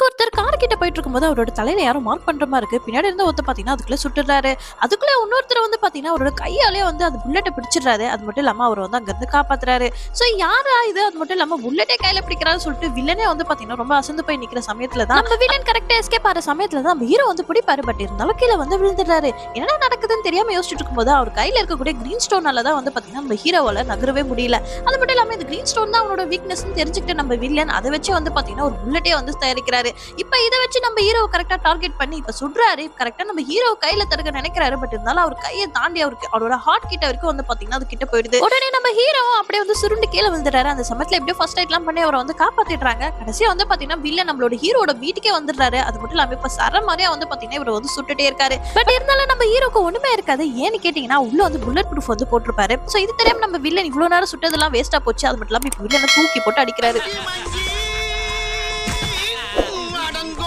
இங்க ஒருத்தர் கார் கிட்ட போயிட்டு இருக்கும்போது அவரோட தலையில யாரும் மார்க் பண்ற மாதிரி இருக்கு. பின்னாடி இருந்த ஒருத்தர் பாத்தீங்கன்னா அதுக்குள்ள சுட்டுறாரு. அதுக்குள்ள இன்னொருத்தர் வந்து பாத்தீங்கன்னா அவரோட கையாலே வந்து அந்த புல்லட்டை பிடிச்சிடுறாரு. அது மட்டும் இல்லாம அவர் வந்து அங்க இருந்து காப்பாத்துறாரு. சோ யாரா இது? அது மட்டும் இல்லாம புல்லட்டே கையில பிடிக்கிறான்னு சொல்லிட்டு வில்லனே வந்து பாத்தீங்கன்னா ரொம்ப அசந்து போய் நிக்கிற சமயத்துல தான் நம்ம வில்லன் கரெக்டா எஸ்கேப் ஆற சமயத்துல தான் நம்ம ஹீரோ வந்து பிடிப்பாரு. பட் இருந்தாலும் கீழே வந்து விழுந்துடுறாரு. என்ன நடக்குதுன்னு தெரியாம யோசிச்சுட்டு இருக்கும்போது அவர் கையில இருக்கக்கூடிய கிரீன் ஸ்டோனால தான் வந்து பாத்தீங்கன்னா நம்ம ஹீரோவால நகரவே முடியல. அது மட்டும் இல்லாம இந்த கிரீன் ஸ்டோன் தான் அவனோட வீக்னஸ் தெரிஞ்சுக்கிட்டு நம்ம வில்லன் அதை வச்சு வந்து பாத்தீங்கன்னா ஒரு புல்லட்டே வந்து தயாரிக்கிறாரு. இப்ப இதை வச்சு நம்ம ஹீரோ கரெக்டா டார்கெட் பண்ணி இப்ப சுடுறாரு. கரெக்டா நம்ம ஹீரோ கையில தடுக்க நினைக்கிறாரு. பட் இருந்தாலும் அவர் கையை தாண்டி அவருக்கு அவரோட ஹார்ட் கிட்ட வரைக்கும் வந்து பாத்தீங்கன்னா அது கிட்ட போயிடுது. உடனே நம்ம ஹீரோ அப்படியே வந்து சுருண்டு கீழே விழுந்துறாரு. அந்த சமயத்துல எப்படியோ ஃபர்ஸ்ட் எய்ட்லாம் பண்ணி அவரை வந்து காப்பாத்திடுறாங்க. கடைசியா வந்து பாத்தீங்கன்னா வில்லன் நம்மளோட ஹீரோட வீட்டுக்கே வந்துடுறாரு. அது மட்டும் இல்லாம இப்ப சர மாதிரியா வந்து பாத்தீங்கன்னா இவர் வந்து சுட்டுட்டே இருக்காரு. பட் இருந்தாலும் நம்ம ஹீரோக்கு ஒண்ணுமே இருக்காது. ஏன்னு கேட்டீங்கன்னா உள்ள வந்து புல்லட் ப்ரூஃப் வந்து போட்டிருப்பாரு. சோ இது தெரியாம நம்ம வில்லன் இவ்வளவு நேரம் சுட்டதெல்லாம் வேஸ்டா போச்சு. அது மட்டும் இல்லாம இப்ப வில்லனை தூக்கி போட்டு அடிக்கிறாரு.